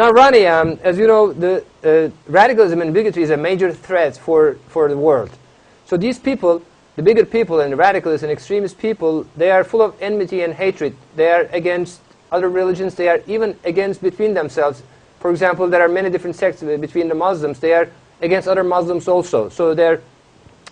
Now, Ronny, as you know, the radicalism and bigotry is a major threat for the world. So these people, the bigot people and the radicalists and extremist people, they are full of enmity and hatred. They are against other religions. They are even against between themselves. For example, there are many different sects between the Muslims. They are against other Muslims also. So they're,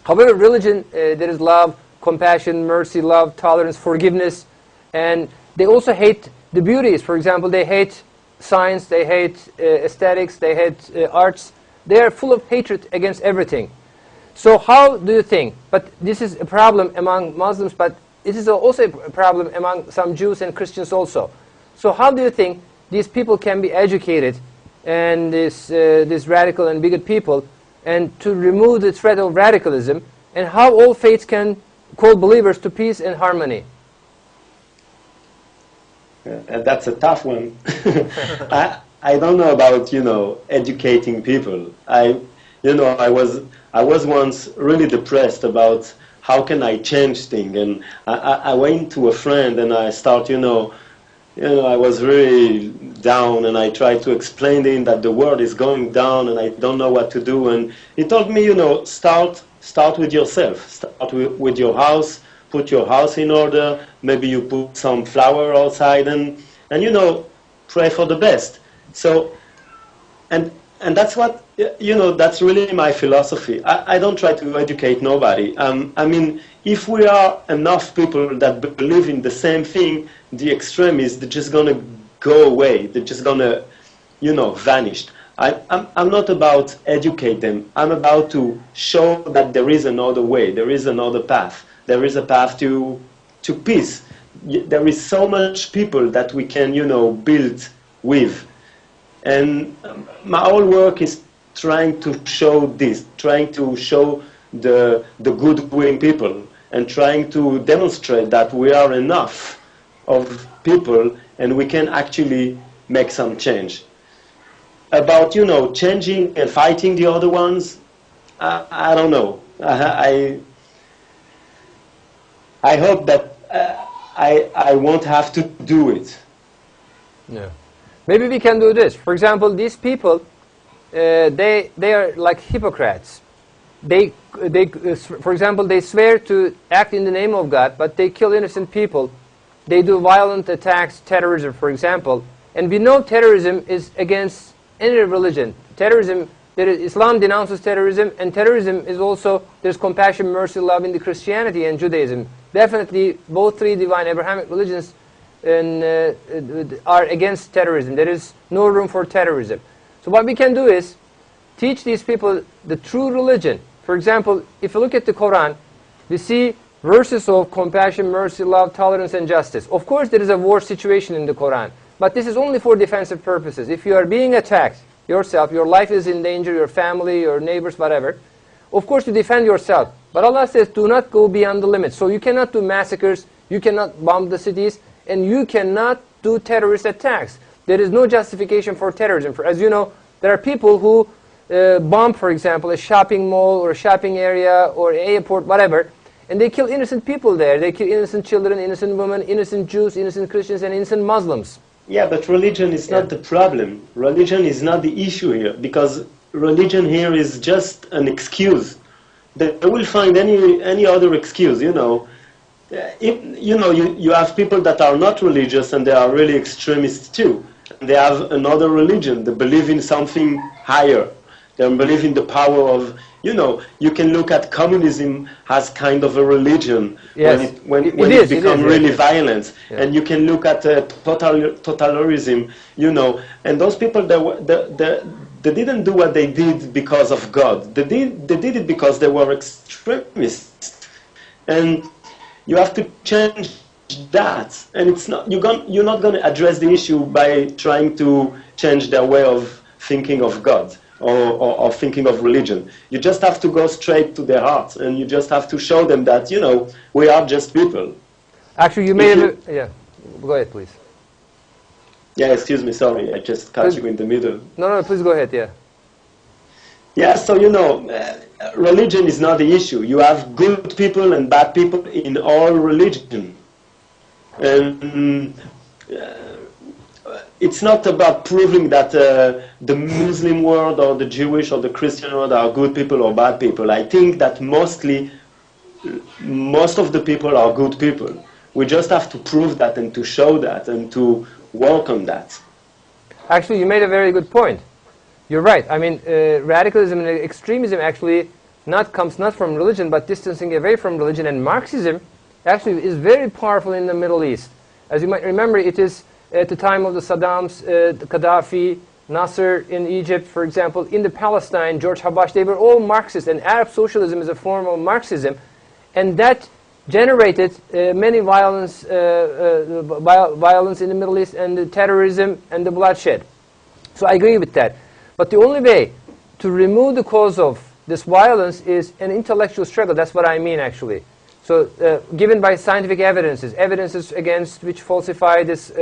however, religion, there is love, compassion, mercy, love, tolerance, forgiveness, and they also hate the beauties. For example, they hate science, they hate aesthetics, they hate arts. They are full of hatred against everything. So how do you think, but this is a problem among Muslims, but this is also a problem among some Jews and Christians also. So how do you think these people can be educated, and this radical and bigot people, and to remove the threat of radicalism, and how all faiths can call believers to peace and harmony? That's a tough one. I don't know about, educating people. I was once really depressed about how can I change things, and I went to a friend and I start, I was really down, and I tried to explain to him that the world is going down and I don't know what to do, and he told me, start with yourself, start with your house. Put your house in order, maybe you put some flower outside, and pray for the best. So, and that's what, that's really my philosophy. I don't try to educate nobody. I mean, if we are enough people that believe in the same thing, the extremists, they're just going to go away. They're just going to, vanish. I'm not about educate them. I'm about to show that there is another way, there is another path. There is a path to peace. There is so much people that we can, build with. And my whole work is trying to show this, trying to show the good-willing people, and trying to demonstrate that we are enough of people and we can actually make some change. About, changing and fighting the other ones, I don't know. I hope that I won't have to do it. Yeah. Maybe we can do this. For example, these people, they are like hypocrites. For example, they swear to act in the name of God, but they kill innocent people. They do violent attacks, terrorism, for example. And we know terrorism is against any religion. Terrorism, Islam denounces terrorism, and terrorism is also, there's compassion, mercy, love in the Christianity and Judaism. Definitely, both three divine Abrahamic religions are against terrorism. There is no room for terrorism. So what we can do is teach these people the true religion. For example, if you look at the Quran, we see verses of compassion, mercy, love, tolerance, and justice. Of course, there is a war situation in the Quran, but this is only for defensive purposes. If you are being attacked yourself, your life is in danger, your family, your neighbors, whatever, of course you defend yourself. But Allah says, do not go beyond the limits. So you cannot do massacres, you cannot bomb the cities, and you cannot do terrorist attacks. There is no justification for terrorism. As you know, there are people who bomb, for example, a shopping mall or a shopping area or an airport, whatever, and they kill innocent people there. They kill innocent children, innocent women, innocent Jews, innocent Christians, and innocent Muslims. Yeah, but religion is not the problem. Religion is not the issue here, because religion here is just an excuse. They will find any other excuse, you have people that are not religious and they are really extremists too. They have another religion. They believe in something higher. They believe in the power of, you can look at communism as kind of a religion. Yes. when it becomes really violent. Yeah. And you can look at totalitarianism, and those people, they didn't do what they did because of God. They did it because they were extremists. And you have to change that. And it's not, you're not going to address the issue by trying to change their way of thinking of God or thinking of religion. You just have to go straight to their hearts, and you just have to show them that, we are just people. Actually, you may have... Yeah, go ahead, please. Yeah, excuse me, sorry, I just cut you in the middle. No, please go ahead, yeah. Yeah, so religion is not the issue. You have good people and bad people in all religion. And it's not about proving that the Muslim world or the Jewish or the Christian world are good people or bad people. I think that most of the people are good people. We just have to prove that and to show that and to work on that. Actually, you made a very good point. You're right. I mean, radicalism and extremism actually comes not from religion, but distancing away from religion. And Marxism actually is very powerful in the Middle East. As you might remember, it is at the time of the Saddam's, Gaddafi, Nasser in Egypt, for example, in the Palestine, George Habash, they were all Marxists. And Arab socialism is a form of Marxism. And that generated many violence in the Middle East, and the terrorism and the bloodshed. So I agree with that. But the only way to remove the cause of this violence is an intellectual struggle. That's what I mean, actually. So given by scientific evidences against which falsify this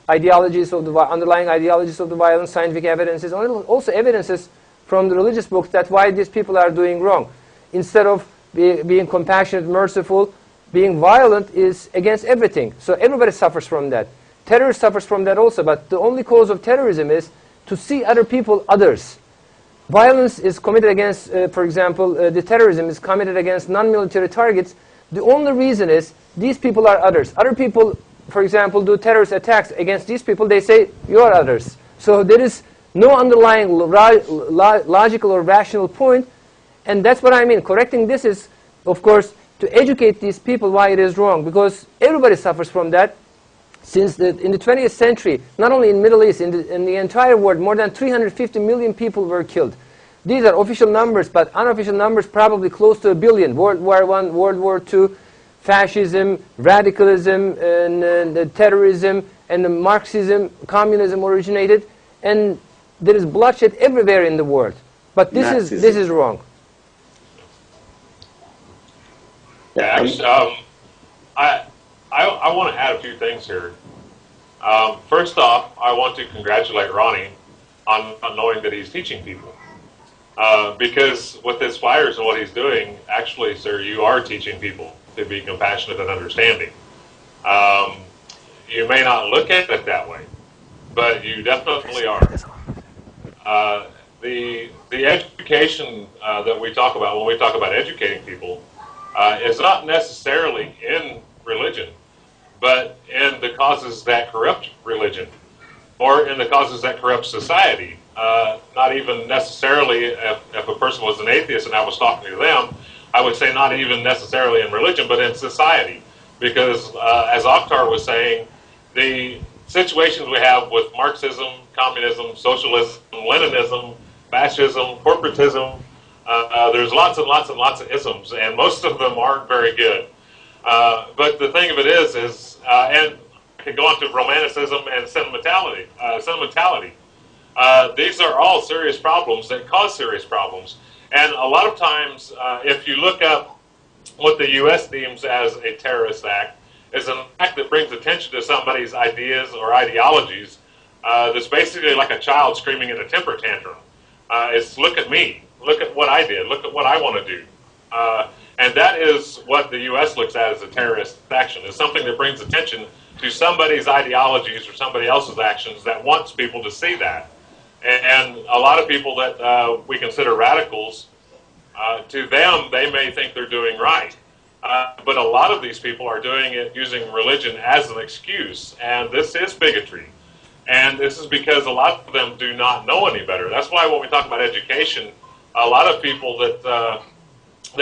ideologies of the underlying ideologies of the violence, scientific evidences, also evidences from the religious books that why these people are doing wrong. Instead of being compassionate, merciful, being violent is against everything. So everybody suffers from that. Terror suffers from that also, but the only cause of terrorism is to see other people others. Violence is committed against, for example, the terrorism is committed against non-military targets. The only reason is these people are others. Other people, for example, do terrorist attacks against these people. They say, you are others. So there is no underlying logical or rational point. And that's what I mean. Correcting this is, of course, to educate these people why it is wrong. Because everybody suffers from that. Since in the 20th century, not only in the Middle East, in the entire world, more than 350 million people were killed. These are official numbers, but unofficial numbers probably close to 1 billion. World War I, World War II, fascism, radicalism, and the terrorism, and the Marxism, communism originated. And there is bloodshed everywhere in the world. But this is wrong. Yeah, actually, I want to add a few things here. First off, I want to congratulate Ronnie on knowing that he's teaching people. Because with his flyers and what he's doing, actually, sir, you are teaching people to be compassionate and understanding. You may not look at it that way, but you definitely are. The education that we talk about when we talk about educating people is not necessarily in religion, but in the causes that corrupt religion, or in the causes that corrupt society. Not even necessarily, if a person was an atheist and I was talking to them, I would say not even necessarily in religion, but in society. Because as OKTAR was saying, the situations we have with Marxism, communism, socialism, Leninism, fascism, corporatism, there's lots and lots and lots of isms, and most of them aren't very good. But the thing of it is and I could go on to romanticism and sentimentality. These are all serious problems that cause serious problems. And a lot of times, if you look up what the U.S. deems as a terrorist act, is an act that brings attention to somebody's ideas or ideologies that's basically like a child screaming in a temper tantrum. It's, look at me, look at what I did, look at what I want to do. And that is what the U.S. looks at as a terrorist action, is something that brings attention to somebody's ideologies or somebody else's actions that wants people to see that. And a lot of people that we consider radicals, to them, they may think they're doing right. But a lot of these people are doing it using religion as an excuse. And this is bigotry. And this is because a lot of them do not know any better. That's why when we talk about education, a lot of people that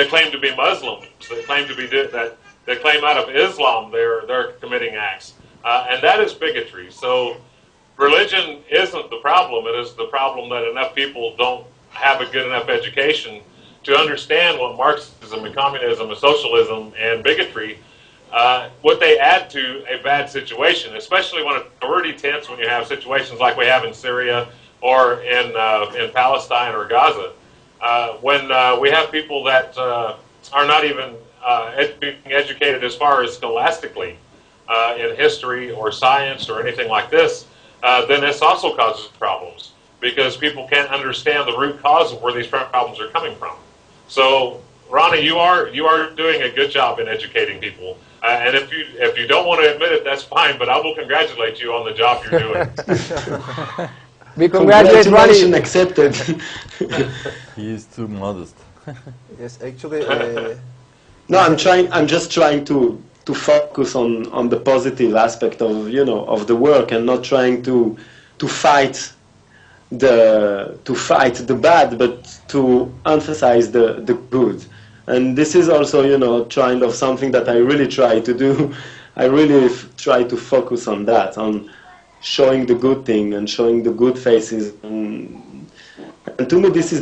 claim to be Muslims, that claim to be that claim out of Islam, they're committing acts, and that is bigotry. So religion isn't the problem. It is the problem that enough people don't have a good enough education to understand what Marxism and communism and socialism and bigotry, what they add to a bad situation, especially when it's already tense, when you have situations like we have in Syria or in Palestine or Gaza. When we have people that are not even being educated as far as scholastically in history or science or anything like this, then this also causes problems because people can't understand the root cause of where these problems are coming from. So Ronny, you are doing a good job in educating people. And if you don't want to admit it, that's fine. But I will congratulate you on the job you're doing. We congratulate Ronny. Congratulations accepted. He is too modest. Yes, actually. No, I'm just trying to focus on the positive aspect of of the work, and not trying to fight the bad, but to emphasize the good. And this is also kind of something that I really try to do. I really try to focus on that, on showing the good thing and showing the good faces. And to me, this is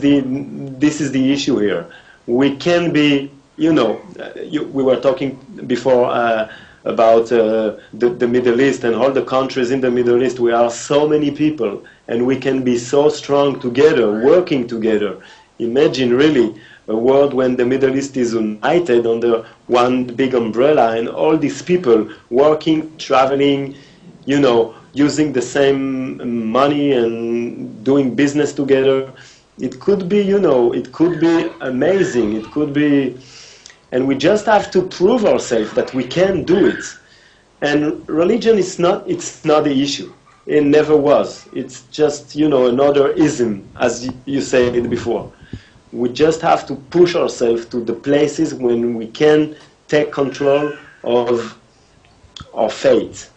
the issue here. We can be, we were talking before about the Middle East and all the countries in the Middle East. We are so many people, and we can be so strong together, working together. Imagine really a world when the Middle East is united under one big umbrella, and all these people working, traveling, using the same money and doing business together. It could be, it could be amazing. It could be, and we just have to prove ourselves that we can do it. And religion it's not the issue. It never was. It's just, another ism, as you said before. We just have to push ourselves to the places when we can take control of our fate.